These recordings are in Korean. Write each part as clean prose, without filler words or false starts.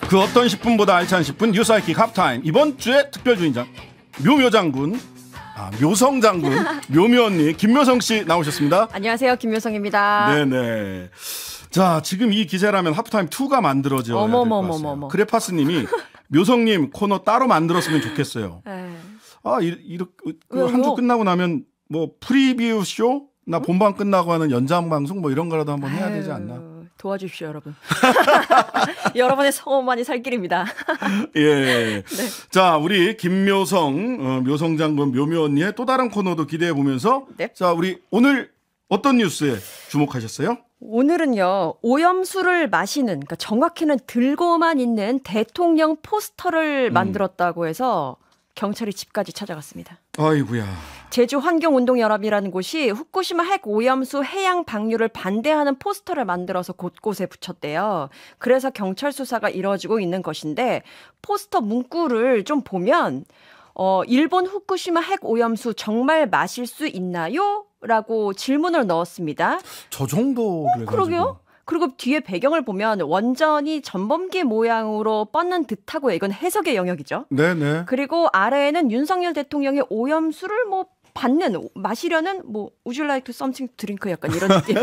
그 어떤 10분보다 알찬 10분 뉴스하이킥 합타임. 이번 주에 특별 주인장 묘묘장군, 묘성장군, 묘묘언니 김묘성씨 나오셨습니다. 안녕하세요, 김묘성입니다. 네네. 자, 지금 이 기세라면 하프타임 2가 만들어져야 될 것 같아요. 크레파스님이 묘성님 코너 따로 만들었으면 좋겠어요. 이렇게 한 주 끝나고 나면 뭐 프리뷰 쇼? 나 본방 끝나고 하는 연장 방송 뭐 이런 거라도 한번 해야 되지 않나? 도와주십시오, 여러분. 여러분의 성원만이 살 길입니다. 예. 네. 자, 우리 김묘성, 묘성장군 묘묘언니의 또 다른 코너도 기대해 보면서 네. 자, 우리 오늘 어떤 뉴스에 주목하셨어요? 오늘은요, 오염수를 마시는, 그러니까 정확히는 들고만 있는 대통령 포스터를 만들었다고 해서 경찰이 집까지 찾아갔습니다. 아이고야. 제주환경운동연합이라는 곳이 후쿠시마 핵 오염수 해양 방류를 반대하는 포스터를 만들어서 곳곳에 붙였대요. 그래서 경찰 수사가 이루어지고 있는 것인데 포스터 문구를 좀 보면 일본 후쿠시마 핵 오염수 정말 마실 수 있나요? 라고 질문을 넣었습니다. 저 정도를 그러게요. 그리고 뒤에 배경을 보면 원전이 전범기 모양으로 뻗는 듯하고 이건 해석의 영역이죠. 네네. 그리고 아래에는 윤석열 대통령의 오염수를 마시려는 would you like to something drink 약간 이런 느낌.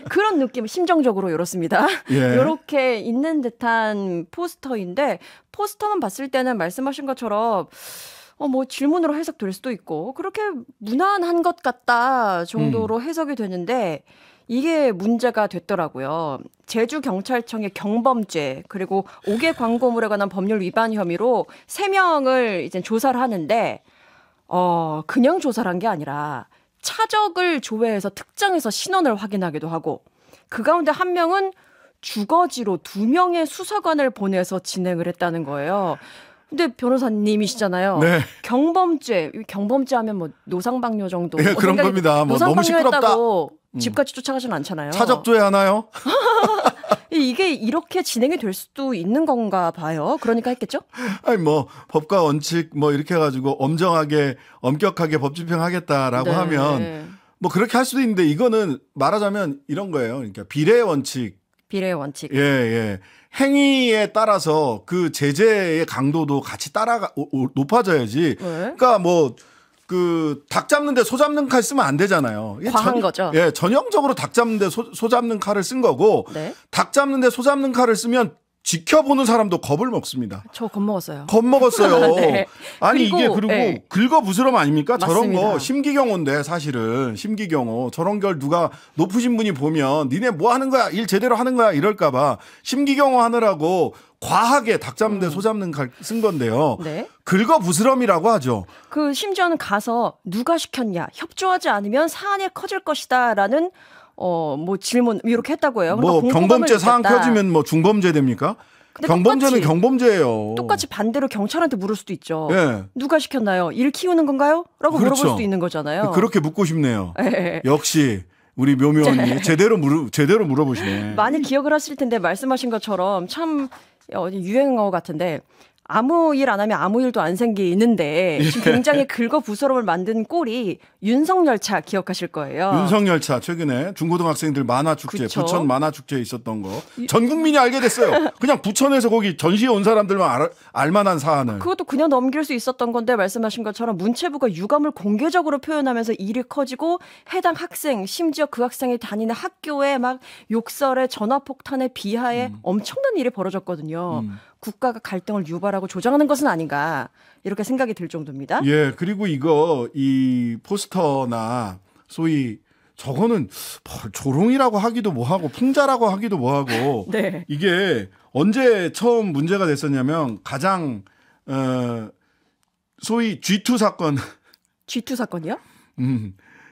그런 느낌 심정적으로 이렇습니다. 예. 이렇게 있는 듯한 포스터인데 포스터만 봤을 때는 말씀하신 것처럼 질문으로 해석될 수도 있고 그렇게 무난한 것 같다 정도로 해석이 되는데 이게 문제가 됐더라고요. 제주경찰청의 경범죄 그리고 5개 광고물에 관한 법률 위반 혐의로 3명을 이제 조사를 하는데 그냥 조사를 한 게 아니라 차적을 조회해서 특정해서 신원을 확인하기도 하고 그 가운데 한 명은 주거지로 2명의 수사관을 보내서 진행을 했다는 거예요. 근데 변호사님이시잖아요. 네. 경범죄 하면 노상방뇨 정도. 네, 그런 겁니다. 너무 시끄럽다. 집까지 쫓아가진 않잖아요. 차적조회 하나요? 이게 이렇게 진행이 될 수도 있는 건가 봐요. 그러니까 했겠죠? 아니 법과 원칙 이렇게 해가지고 엄격하게 법 집행하겠다라고 네. 하면 그렇게 할 수도 있는데 이거는 말하자면 이런 거예요. 그러니까 비례의 원칙. 비례의 원칙. 예. 행위에 따라서 그 제재의 강도도 같이 높아져야지. 네. 그러니까 닭 잡는데 소 잡는 칼 쓰면 안 되잖아요. 과한 거죠. 예, 전형적으로 닭 잡는데 소 잡는 칼을 쓴 거고, 네. 닭 잡는데 소 잡는 칼을 쓰면 지켜보는 사람도 겁을 먹습니다. 저 겁먹었어요. 겁먹었어요. 네. 아니 그리고 네. 긁어부스럼 아닙니까? 맞습니다. 저런 거 심기경호인데 사실은 심기경호 저런 걸 누가 높으신 분이 보면 니네 뭐 하는 거야? 일 제대로 하는 거야? 이럴까봐 심기경호 하느라고 과하게 닭 잡는데 소 잡는 칼 쓴 건데요. 네. 긁어부스럼이라고 하죠. 심지어는 가서 누가 시켰냐? 협조하지 않으면 사안이 커질 것이다라는 질문 이렇게 했다고 해요. 그러니까 경범죄 사안 켜지면 중범죄 됩니까? 경범죄는 경범죄예요. 똑같이 반대로 경찰한테 물을 수도 있죠. 네. 누가 시켰나요? 일 키우는 건가요? 라고 그렇죠. 물어볼 수도 있는 거잖아요. 그렇게 묻고 싶네요. 네. 역시 우리 묘묘언니 제대로 물어보시네. 많이 기억을 하실 텐데 말씀하신 것처럼 참 유행어 같은데 아무 일 안 하면 아무 일도 안 생기는데 지금 굉장히 긁어부스럼을 만든 꼴이 윤석열차 기억하실 거예요. 윤석열차 최근에 중고등학생들 만화축제, 그쵸? 부천 만화축제에 있었던 거 전 국민이 알게 됐어요. 그냥 부천에서 거기 전시에 온 사람들만 알만한 사안을. 그것도 그냥 넘길 수 있었던 건데 말씀하신 것처럼 문체부가 유감을 공개적으로 표현하면서 일이 커지고 해당 학생 심지어 그 학생이 다니는 학교에 막 욕설에 전화폭탄에 비하에 엄청난 일이 벌어졌거든요. 국가가 갈등을 유발하고 조장하는 것은 아닌가 이렇게 생각이 들 정도입니다. 예, 그리고 이 포스터나 소위 저거는 조롱이라고 하기도 뭐하고 풍자라고 하기도 뭐하고 네. 이게 언제 처음 문제가 됐었냐면 가장 소위 G2 사건. G2 사건이요?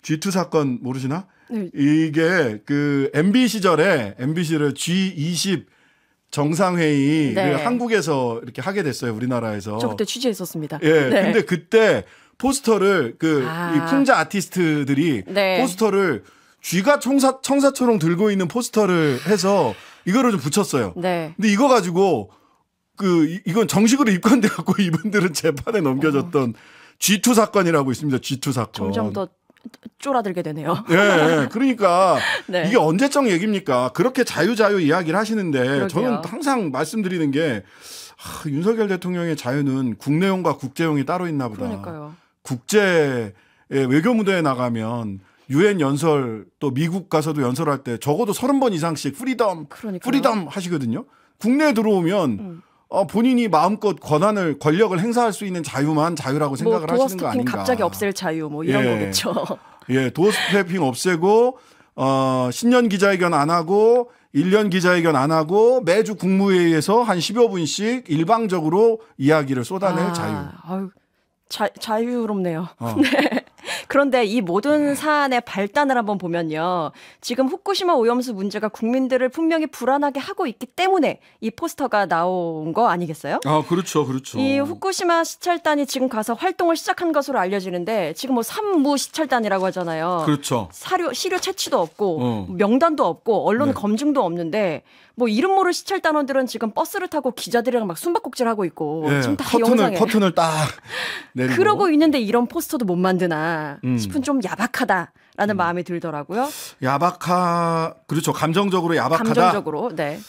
G2 사건 모르시나? 네. 이게 MB 시절에 MBC를 G20 정상회의를 네. 한국에서 이렇게 하게 됐어요. 우리나라에서. 저 그때 취재했었습니다. 예. 네. 근데 그때 포스터를 이 풍자 아티스트들이 네. 포스터를 쥐가 청사초롱 들고 있는 포스터를 해서 이거를 좀 붙였어요. 네. 근데 이거 가지고 이건 정식으로 입건돼 갖고 이분들은 재판에 넘겨졌던 G2 사건이라고 있습니다. G2 사건. 점점 더 쫄아들게 되네요. 네, 그러니까 네. 이게 언제적 얘기입니까? 그렇게 자유 이야기를 하시는데 그러게요. 저는 항상 말씀드리는 게 윤석열 대통령의 자유는 국내용과 국제용이 따로 있나 보다. 그러니까요. 국제 외교 무대에 나가면 유엔 연설 또 미국 가서도 연설할 때 적어도 30번 이상씩 프리덤 하시거든요. 국내에 들어오면 본인이 마음껏 권력을 행사할 수 있는 자유만 자유라고 생각을 하시는 거 아닌가. 갑자기 없앨 자유 뭐 이런 거겠죠. 예, 도어 스태핑 없애고 신년 기자회견 안 하고 1년 기자회견 안 하고 매주 국무회의에서 한 10여 분씩 일방적으로 이야기를 쏟아낼 자유. 아유, 자유롭네요. 네. 그런데 이 모든 사안의 발단을 한번 보면요. 지금 후쿠시마 오염수 문제가 국민들을 분명히 불안하게 하고 있기 때문에 이 포스터가 나온 거 아니겠어요? 그렇죠. 이 후쿠시마 시찰단이 지금 가서 활동을 시작한 것으로 알려지는데 지금 뭐 산무 시찰단이라고 하잖아요. 그렇죠. 시료 채취도 없고 명단도 없고 언론 검증도 없는데 뭐 이름 모를 시찰단원들은 지금 버스를 타고 기자들이랑 막 숨바꼭질하고 있고 지금 다 커튼을 딱 내리고 그러고 있는데 이런 포스터도 못 만드나 싶은 좀 야박하다라는 마음이 들더라고요. 그렇죠. 감정적으로 야박하다. 감정적으로, 네.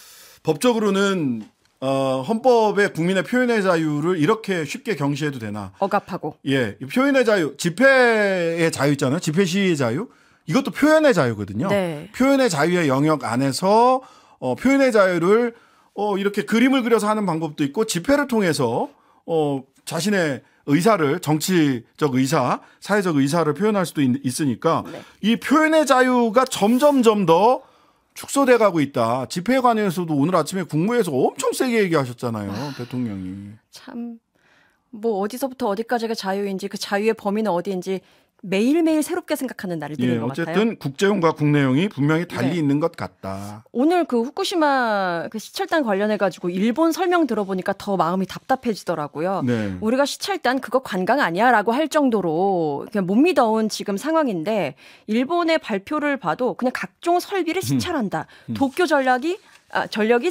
법적으로는 헌법에 국민의 표현의 자유를 이렇게 쉽게 경시해도 되나? 억압하고. 예, 표현의 자유, 집회의 자유 있잖아요. 집회 시위의 자유. 이것도 표현의 자유거든요. 네. 표현의 자유의 영역 안에서 표현의 자유를 이렇게 그림을 그려서 하는 방법도 있고 집회를 통해서 자신의 의사를 정치적 의사, 사회적 의사를 표현할 수도 있으니까 네. 이 표현의 자유가 점점점 더 축소돼 가고 있다. 집회에 관해서도 오늘 아침에 국무회에서 엄청 세게 얘기하셨잖아요. 대통령이. 참 뭐 어디서부터 어디까지가 자유인지 그 자유의 범위는 어디인지 매일매일 새롭게 생각하는 날이 되는 것 같아요. 어쨌든 국제용과 국내용이 분명히 달리 있는 것 같다. 오늘 그 후쿠시마 그 시찰단 관련해 가지고 일본 설명 들어보니까 더 마음이 답답해지더라고요. 네. 우리가 시찰단 그거 관광 아니야라고 할 정도로 그냥 못 믿어온 지금 상황인데 일본의 발표를 봐도 그냥 각종 설비를 시찰한다. 도쿄 전력이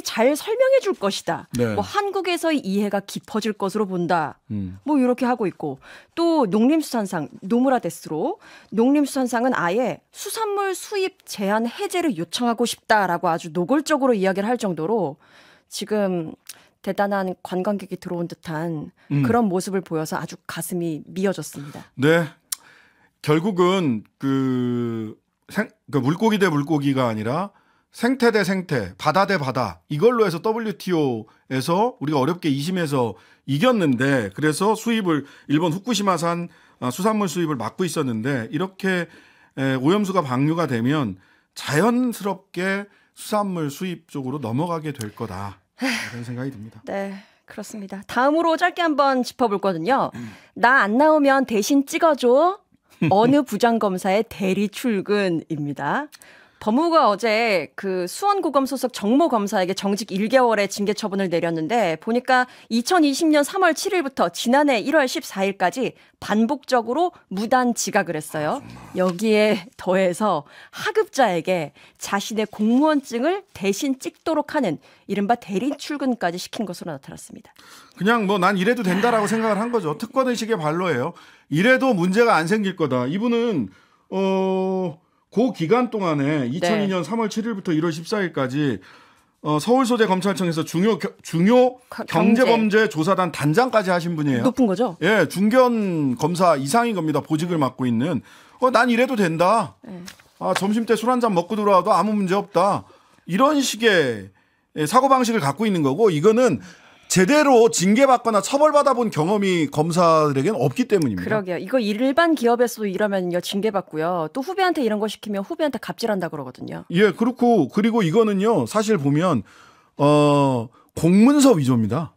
잘 설명해 줄 것이다. 네. 뭐 한국에서의 이해가 깊어질 것으로 본다. 뭐 이렇게 하고 있고 또 농림수산상 노무라 데스로 농림수산상은 아예 수산물 수입 제한 해제를 요청하고 싶다라고 아주 노골적으로 이야기를 할 정도로 지금 대단한 관광객이 들어온 듯한 그런 모습을 보여서 아주 가슴이 미어졌습니다. 네. 결국은 물고기 대 물고기가 아니라 생태 대 생태, 바다 대 바다 이걸로 해서 WTO에서 우리가 어렵게 2심에서 이겼는데 그래서 일본 후쿠시마산 수산물 수입을 막고 있었는데 이렇게 오염수가 방류가 되면 자연스럽게 수산물 수입 쪽으로 넘어가게 될 거다 이런 생각이 듭니다. 네. 그렇습니다. 다음으로 짧게 한번 짚어볼 거든요. 나 안 나오면 대신 찍어줘. 어느 부장검사의 대리 출근입니다. 법무부가 어제 그 수원고검 소속 정모 검사에게 정직 1개월의 징계 처분을 내렸는데 보니까 2020년 3월 7일부터 지난해 1월 14일까지 반복적으로 무단 지각을 했어요. 여기에 더해서 하급자에게 자신의 공무원증을 대신 찍도록 하는 이른바 대리 출근까지 시킨 것으로 나타났습니다. 그냥 뭐 난 이래도 된다라고 생각을 한 거죠. 특권의식의 발로예요. 이래도 문제가 안 생길 거다. 이분은 그 기간 동안에 2002년 3월 7일부터 1월 14일까지 서울소재검찰청에서 중요 경제범죄 조사단 단장까지 하신 분이에요. 높은 거죠? 예, 중견 검사 이상인 겁니다. 보직을 맡고 있는. 난 이래도 된다. 점심 때 술 한잔 먹고 들어와도 아무 문제 없다. 이런 식의 사고방식을 갖고 있는 거고 이거는 제대로 징계받거나 처벌받아본 경험이 검사들에게는 없기 때문입니다. 그러게요. 이거 일반 기업에서도 이러면요 징계받고요. 또 후배한테 이런 거 시키면 후배한테 갑질한다 그러거든요. 예, 그리고 이거는요 사실 보면 공문서 위조입니다.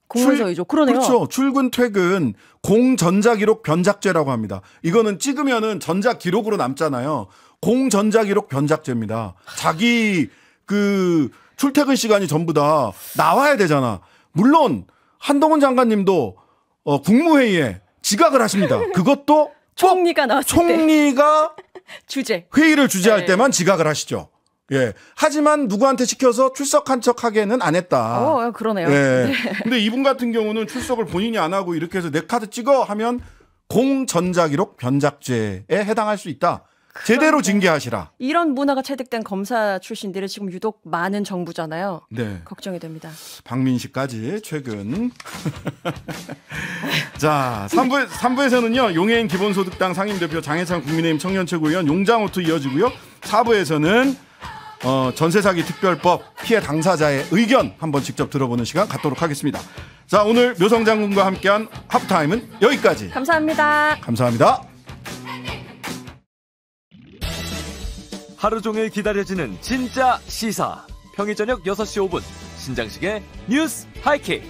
공문서 위조. 그러네요. 그렇죠. 출근 퇴근 공전자기록 변작죄라고 합니다. 이거는 찍으면은 전자기록으로 남잖아요. 공전자기록 변작죄입니다. 자기 출퇴근 시간이 전부 다 나와야 되잖아. 물론 한동훈 장관님도 국무회의에 지각을 하십니다. 그것도 총리가 나왔을 총리가 주재 회의를 주재할 때만 지각을 하시죠. 예. 하지만 누구한테 시켜서 출석한 척하게는 안 했다. 그러네요. 예. 네. 근데 이분 같은 경우는 출석을 본인이 안 하고 이렇게 해서 내 카드 찍어 하면 공전자기록 변작죄에 해당할 수 있다. 제대로 징계하시라. 이런 문화가 체득된 검사 출신들이 지금 유독 많은 정부잖아요. 네. 걱정이 됩니다. 박민식까지 최근. 자, 3부에서는요. 용해인 기본소득당 상임대표 장해찬 국민의힘 청년최고위원 용장호투 이어지고요. 4부에서는 전세사기 특별법 피해 당사자의 의견 한번 직접 들어보는 시간 갖도록 하겠습니다. 자, 오늘 묘성 장군과 함께한 하프타임은 여기까지. 감사합니다. 감사합니다. 하루 종일 기다려지는 진짜 시사. 평일 저녁 6시 5분 신장식의 뉴스 하이킥.